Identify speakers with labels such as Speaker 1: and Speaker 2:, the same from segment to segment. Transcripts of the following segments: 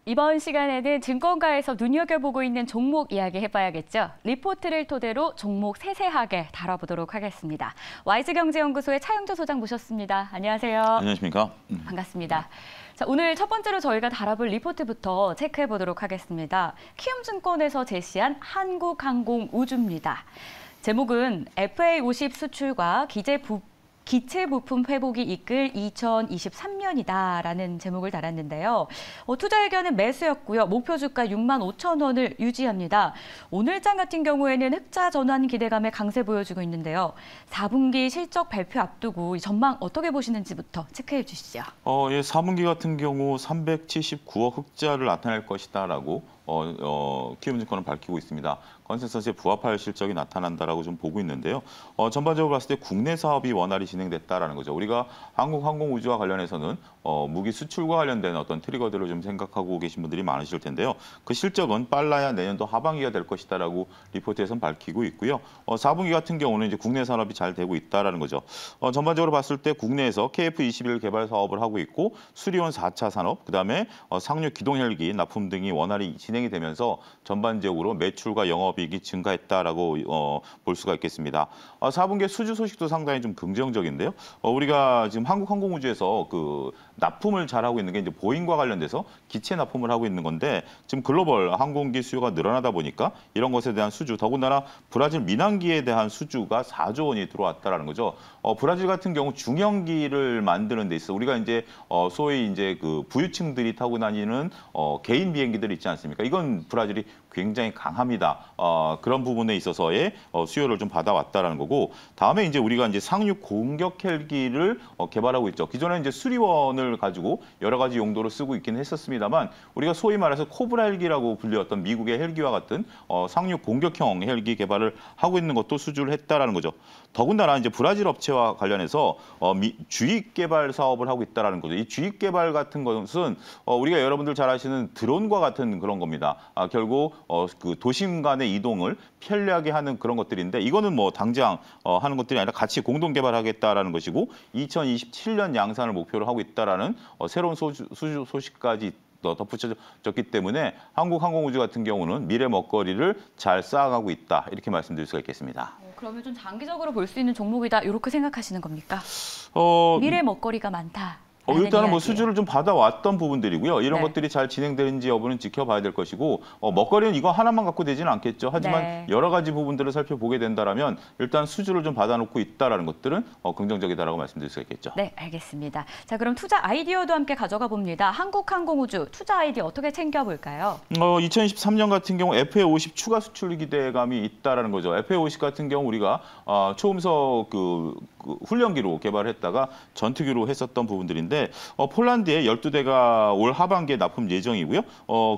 Speaker 1: 이번 시간에는 증권가에서 눈여겨보고 있는 종목 이야기 해봐야겠죠. 리포트를 토대로 종목 세세하게 다뤄보도록 하겠습니다. 와이즈경제연구소의 차영조 소장 모셨습니다. 안녕하세요.
Speaker 2: 안녕하십니까?
Speaker 1: 반갑습니다. 자, 오늘 첫 번째로 저희가 다뤄볼 리포트부터 체크해보도록 하겠습니다. 키움증권에서 제시한 한국항공우주입니다. 제목은 FA50 수출과 기체 부품 회복이 이끌 2023년이다라는 제목을 달았는데요. 투자 의견은 매수였고요. 목표 주가 65,000원을 유지합니다. 오늘장 같은 경우에는 흑자 전환 기대감에 강세 보여주고 있는데요. 4분기 실적 발표 앞두고 전망 어떻게 보시는지부터 체크해 주시죠.
Speaker 2: 4분기 같은 경우 379억 흑자를 나타낼 것이다라고 키움증권은 밝히고 있습니다. 컨센서스에 부합할 실적이 나타난다라고 좀 보고 있는데요. 전반적으로 봤을 때 국내 사업이 원활히 진행됐다라는 거죠. 우리가 항공우주와 관련해서는 무기 수출과 관련된 어떤 트리거들을 좀 생각하고 계신 분들이 많으실 텐데요. 그 실적은 빨라야 내년도 하반기가 될 것이다라고 리포트에서는 밝히고 있고요. 4분기 같은 경우는 이제 국내 산업이 잘 되고 있다라는 거죠. 전반적으로 봤을 때 국내에서 KF-21 개발 사업을 하고 있고 수리온 4차 산업, 그다음에 상륙 기동 헬기 납품 등이 원활히 진행이 되면서 전반적으로 매출과 영업이익이 증가했다라고 볼 수가 있겠습니다. 4분기 수주 소식도 상당히 좀 긍정적인데요. 우리가 지금 한국항공우주에서 그 납품을 잘하고 있는 게 이제 보잉과 관련돼서 기체 납품을 하고 있는 건데 지금 글로벌 항공기 수요가 늘어나다 보니까 이런 것에 대한 수주, 더군다나 브라질 민항기에 대한 수주가 4조 원이 들어왔다라는 거죠. 브라질 같은 경우 중형기를 만드는 데 있어 우리가 이제 소위 이제 그 부유층들이 타고 다니는 개인 비행기들 있지 않습니까? 이건 브라질이 굉장히 강합니다. 그런 부분에 있어서의 수요를 좀 받아왔다라는 거고, 다음에 이제 우리가 이제 상륙 공격 헬기를 개발하고 있죠. 기존에 이제 수리원을 가지고 여러 가지 용도로 쓰고 있긴 했었습니다만, 우리가 소위 말해서 코브라 헬기라고 불렸던 미국의 헬기와 같은 상륙 공격형 헬기 개발을 하고 있는 것도 수주를 했다라는 거죠. 더군다나 이제 브라질 업체와 관련해서 주익 개발 사업을 하고 있다라는 거죠. 이 주익 개발 같은 것은 우리가 여러분들 잘 아시는 드론과 같은 그런 겁니다. 결국 그 도심 간의 이동을 편리하게 하는 그런 것들인데, 이거는 뭐 당장 하는 것들이 아니라 같이 공동 개발하겠다라는 것이고 2027년 양산을 목표로 하고 있다라는 새로운 수주 소식까지 덧붙여졌기 때문에 한국항공우주 같은 경우는 미래 먹거리를 잘 쌓아가고 있다, 이렇게 말씀드릴 수가 있겠습니다.
Speaker 1: 그러면 좀 장기적으로 볼 수 있는 종목이다, 이렇게 생각하시는 겁니까? 미래 먹거리가 많다.
Speaker 2: 일단은 뭐 수주를 좀 받아왔던 부분들이고요. 이런 것들이 잘 진행되는지 여부는 지켜봐야 될 것이고, 먹거리는 이거 하나만 갖고 되지는 않겠죠. 하지만 여러 가지 부분들을 살펴보게 된다면 일단 수주를 좀 받아놓고 있다라는 것들은 긍정적이다라고 말씀드릴 수 있겠죠.
Speaker 1: 네, 알겠습니다. 자, 그럼 투자 아이디어도 함께 가져가 봅니다. 한국항공우주 투자 아이디어 어떻게 챙겨볼까요?
Speaker 2: 2023년 같은 경우 FA50 추가 수출 기대감이 있다라는 거죠. FA50 같은 경우 우리가 초음속 그 훈련기로 개발했다가 전투기로 했었던 부분들인데, 폴란드에 12대가 올 하반기에 납품 예정이고요.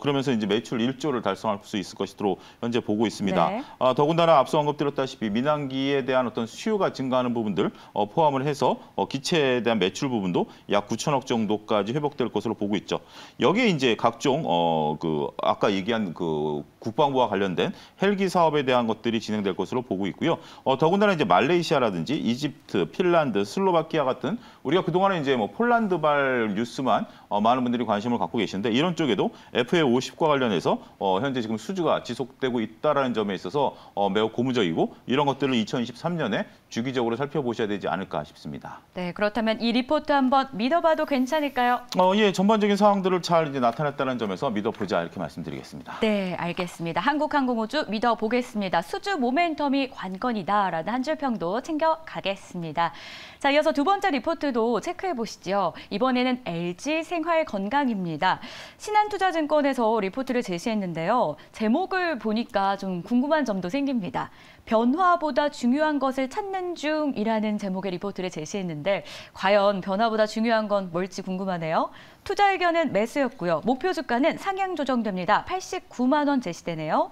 Speaker 2: 그러면서 이제 매출 1조를 달성할 수 있을 것으로 현재 보고 있습니다.
Speaker 1: 네.
Speaker 2: 더군다나 앞서 언급드렸다시피 민항기에 대한 어떤 수요가 증가하는 부분들 포함을 해서 기체에 대한 매출 부분도 약 9천억 정도까지 회복될 것으로 보고 있죠. 여기에 이제 각종 아까 얘기한 그 국방부와 관련된 헬기 사업에 대한 것들이 진행될 것으로 보고 있고요. 더군다나 이제 말레이시아라든지 이집트, 핀란드, 슬로바키아 같은, 우리가 그동안에 이제 뭐 폴란드발 뉴스만 많은 분들이 관심을 갖고 계시는데, 이런 쪽에도 FA50과 관련해서 현재 지금 수주가 지속되고 있다라는 점에 있어서 매우 고무적이고, 이런 것들을 2023년에 주기적으로 살펴보셔야 되지 않을까 싶습니다.
Speaker 1: 네, 그렇다면 이 리포트 한번 믿어봐도 괜찮을까요?
Speaker 2: 예, 전반적인 상황들을 잘 이제 나타냈다는 점에서 믿어보자, 이렇게 말씀드리겠습니다.
Speaker 1: 네, 알겠습니다. 한국항공우주 믿어보겠습니다. 수주 모멘텀이 관건이다라는 한 줄 평도 챙겨가겠습니다. 자, 이어서 두 번째 리포트도 체크해 보시죠. 이번에는 LG생활건강입니다. 신한투자증권에서 리포트를 제시했는데요. 제목을 보니까 좀 궁금한 점도 생깁니다. 변화보다 중요한 것을 찾는 중이라는 제목의 리포트를 제시했는데, 과연 변화보다 중요한 건 뭘지 궁금하네요. 투자 의견은 매수였고요. 목표 주가는 상향 조정됩니다. 89만 원 제시되네요.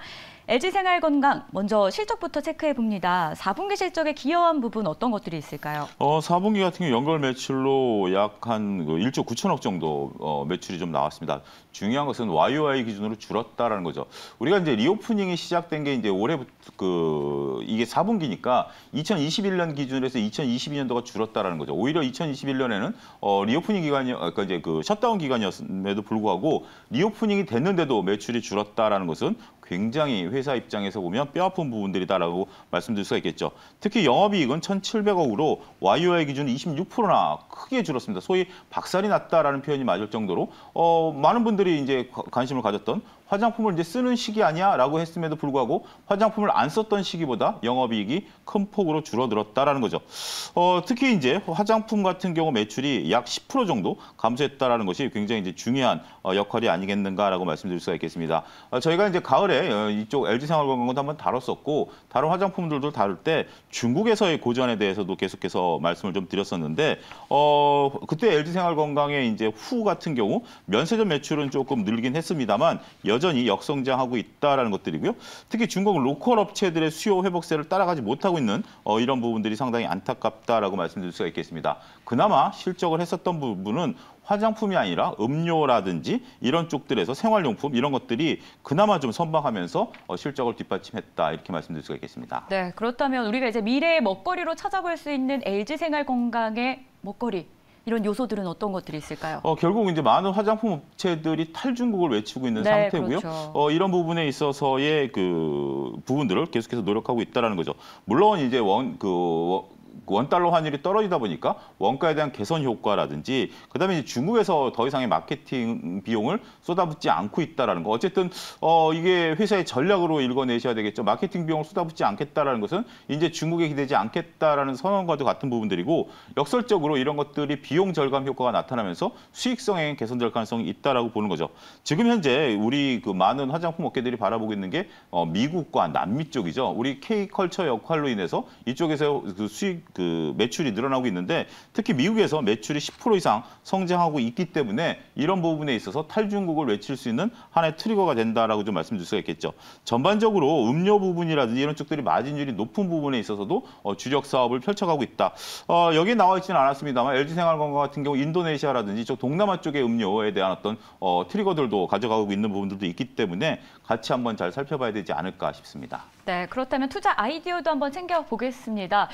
Speaker 1: LG생활건강, 먼저 실적부터 체크해 봅니다. 4분기 실적에 기여한 부분 어떤 것들이 있을까요?
Speaker 2: 4분기 같은 경우 연결 매출로 약 한 1조 9천억 정도 매출이 좀 나왔습니다. 중요한 것은 YOY 기준으로 줄었다라는 거죠. 우리가 이제 리오프닝이 시작된 게 이제 올해 이게 4분기니까 2021년 기준으로 해서 2022년도가 줄었다라는 거죠. 오히려 2021년에는 리오프닝 기간이 그러니까 이제 그 셧다운 기간이었음에도 불구하고 리오프닝이 됐는데도 매출이 줄었다라는 것은 굉장히 회사 입장에서 보면 뼈아픈 부분들이다라고 말씀드릴 수가 있겠죠. 특히 영업이익은 1,700억으로 YOY 기준 26%나 크게 줄었습니다. 소위 박살이 났다라는 표현이 맞을 정도로 많은 분들이 이제 관심을 가졌던 화장품을 이제 쓰는 시기 아니야라고 했음에도 불구하고 화장품을 안 썼던 시기보다 영업이익이 큰 폭으로 줄어들었다라는 거죠. 특히 이제 화장품 같은 경우 매출이 약 10% 정도 감소했다라는 것이 굉장히 이제 중요한 역할이 아니겠는가라고 말씀드릴 수가 있겠습니다. 저희가 이제 가을에 이쪽 LG생활건강도 한번 다뤘었고 다른 화장품들도 다룰 때 중국에서의 고전에 대해서도 계속해서 말씀을 좀 드렸었는데 그때 LG생활건강의 이제 후 같은 경우 면세점 매출은 조금 늘긴 했습니다만 여전히 역성장하고 있다라는 것들이고요. 특히 중국 로컬 업체들의 수요 회복세를 따라가지 못하고 있는 이런 부분들이 상당히 안타깝다라고 말씀드릴 수가 있겠습니다. 그나마 실적을 했었던 부분은 화장품이 아니라 음료라든지 이런 쪽들에서 생활용품 이런 것들이 그나마 좀 선방하면서 실적을 뒷받침했다 이렇게 말씀드릴 수가 있겠습니다.
Speaker 1: 네, 그렇다면 우리가 이제 미래의 먹거리로 찾아볼 수 있는 LG생활건강의 먹거리 이런 요소들은 어떤 것들이 있을까요?
Speaker 2: 결국 이제 많은 화장품 업체들이 탈중국을 외치고 있는
Speaker 1: 네,
Speaker 2: 상태고요.
Speaker 1: 그렇죠.
Speaker 2: 이런 부분에 있어서의 그 부분들을 계속해서 노력하고 있다라는 거죠. 물론 이제 원달러 환율이 떨어지다 보니까 원가에 대한 개선 효과라든지 그다음에 이제 중국에서 더 이상의 마케팅 비용을 쏟아붓지 않고 있다라는 거. 어쨌든 이게 회사의 전략으로 읽어내셔야 되겠죠. 마케팅 비용을 쏟아붓지 않겠다라는 것은 이제 중국에 기대지 않겠다라는 선언과도 같은 부분들이고 역설적으로 이런 것들이 비용 절감 효과가 나타나면서 수익성에 개선될 가능성이 있다라고 보는 거죠. 지금 현재 우리 그 많은 화장품 업계들이 바라보고 있는 게 미국과 남미 쪽이죠. 우리 K컬처 역할로 인해서 이쪽에서 그 매출이 늘어나고 있는데 특히 미국에서 매출이 10% 이상 성장하고 있기 때문에 이런 부분에 있어서 탈중국을 외칠 수 있는 하나의 트리거가 된다라고 좀 말씀드릴 수가 있겠죠. 전반적으로 음료 부분이라든지 이런 쪽들이 마진율이 높은 부분에 있어서도 주력 사업을 펼쳐가고 있다. 여기에 나와 있지는 않았습니다만 LG생활건강 같은 경우 인도네시아라든지 이쪽 동남아 쪽의 음료에 대한 어떤 트리거들도 가져가고 있는 부분들도 있기 때문에 같이 한번 잘 살펴봐야 되지 않을까 싶습니다.
Speaker 1: 네, 그렇다면 투자 아이디어도 한번 챙겨보겠습니다.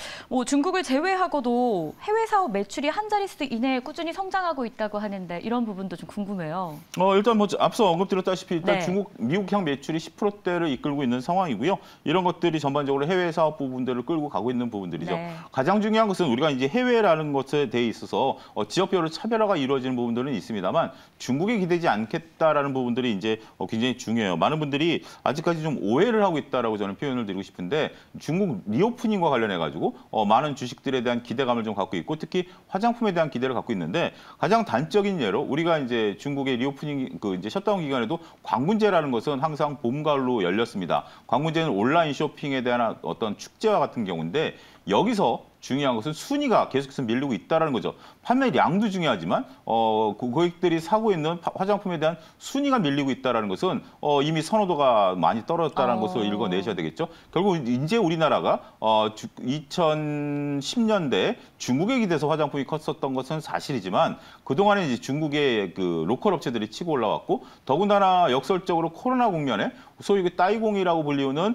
Speaker 1: 중국을 제외하고도 해외 사업 매출이 한 자릿수 이내에 꾸준히 성장하고 있다고 하는데 이런 부분도 좀 궁금해요.
Speaker 2: 일단 앞서 언급드렸다시피 일단
Speaker 1: 네.
Speaker 2: 미국향 매출이 10%대를 이끌고 있는 상황이고요. 이런 것들이 전반적으로 해외 사업 부분들을 끌고 가고 있는 부분들이죠.
Speaker 1: 네.
Speaker 2: 가장 중요한 것은 우리가 이제 해외라는 것에 대해 있어서 지역별로 차별화가 이루어지는 부분들은 있습니다만 중국에 기대지 않겠다라는 부분들이 이제 굉장히 중요해요. 많은 분들이 아직까지 좀 오해를 하고 있다라고 저는 표현을 드리고 싶은데 중국 리오프닝과 관련해 가지고 많은 주식들에 대한 기대감을 좀 갖고 있고 특히 화장품에 대한 기대를 갖고 있는데 가장 단적인 예로 우리가 이제 중국의 리오프닝 이제 셧다운 기간에도 관군제라는 것은 항상 봄, 가을로 열렸습니다. 관군제는 온라인 쇼핑에 대한 어떤 축제와 같은 경우인데 여기서 중요한 것은 순위가 계속해서 밀리고 있다는 거죠. 판매량도 중요하지만 고객들이 사고 있는 화장품에 대한 순위가 밀리고 있다는 것은 이미 선호도가 많이 떨어졌다는 것을 읽어내셔야 되겠죠. 결국 이제 우리나라가 2010년대에 중국에 기대서 화장품이 컸었던 것은 사실이지만 그동안에 이제 중국의 그 로컬 업체들이 치고 올라왔고 더군다나 역설적으로 코로나 국면에 소위 그 따이공이라고 불리우는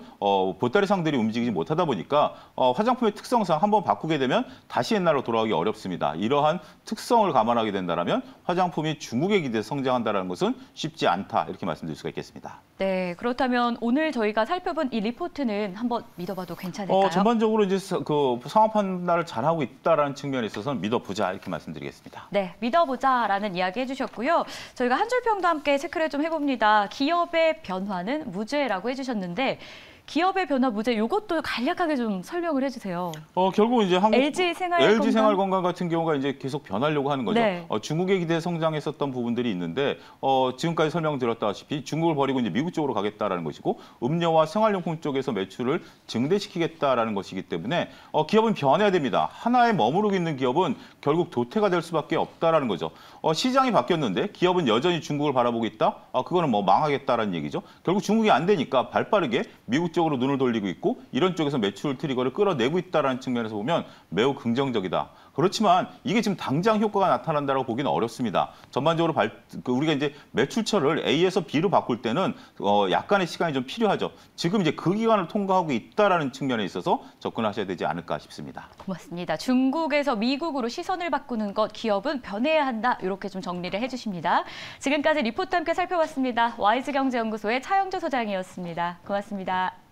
Speaker 2: 보따리상들이 움직이지 못하다 보니까 화장품의 특성상 한번 바꾸게 되면 다시 옛날로 돌아가기 어렵습니다. 이러한 특성을 감안하게 된다면 화장품이 중국에 기대서 성장한다는 것은 쉽지 않다 이렇게 말씀드릴 수가 있겠습니다.
Speaker 1: 네, 그렇다면 오늘 저희가 살펴본 이 리포트는 한번 믿어봐도 괜찮을까요?
Speaker 2: 전반적으로 이제 그 상황 판단을 잘하고 있다라는 측면에 있어서는 믿어보자 이렇게 말씀드리겠습니다.
Speaker 1: 네, 믿어보자라는 이야기 해주셨고요. 저희가 한 줄평도 함께 체크를 좀 해봅니다. 기업의 변화는 무죄라고 해주셨는데 기업의 변화 무죄 이것도 간략하게 좀 설명을 해주세요.
Speaker 2: 결국 이제 한국
Speaker 1: LG생활건강
Speaker 2: 같은 경우가 이제 계속 변하려고 하는 거죠.
Speaker 1: 네.
Speaker 2: 중국에 기대 성장했었던 부분들이 있는데 지금까지 설명드렸다시피 중국을 버리고 이제 미국 쪽으로 가겠다라는 것이고 음료와 생활용품 쪽에서 매출을 증대시키겠다라는 것이기 때문에 기업은 변해야 됩니다. 하나에 머무르고 있는 기업은 결국 도태가 될 수밖에 없다라는 거죠. 시장이 바뀌었는데 기업은 여전히 중국을 바라보고 있다? 그거는 뭐 망하겠다라는 얘기죠. 결국 중국이 안 되니까 발빠르게 미국 쪽으로 눈을 돌리고 있고 이런 쪽에서 매출 트리거를 끌어내고 있다는 측면에서 보면 매우 긍정적이다. 그렇지만 이게 지금 당장 효과가 나타난다고 보기는 어렵습니다. 전반적으로 우리가 이제 매출처를 A에서 B로 바꿀 때는 약간의 시간이 좀 필요하죠. 지금 이제 그 기간을 통과하고 있다라는 측면에 있어서 접근하셔야 되지 않을까 싶습니다.
Speaker 1: 고맙습니다. 중국에서 미국으로 시선을 바꾸는 것, 기업은 변해야 한다. 이렇게 좀 정리를 해주십니다. 지금까지 리포트 함께 살펴봤습니다. 와이즈경제연구소의 차영주 소장이었습니다. 고맙습니다.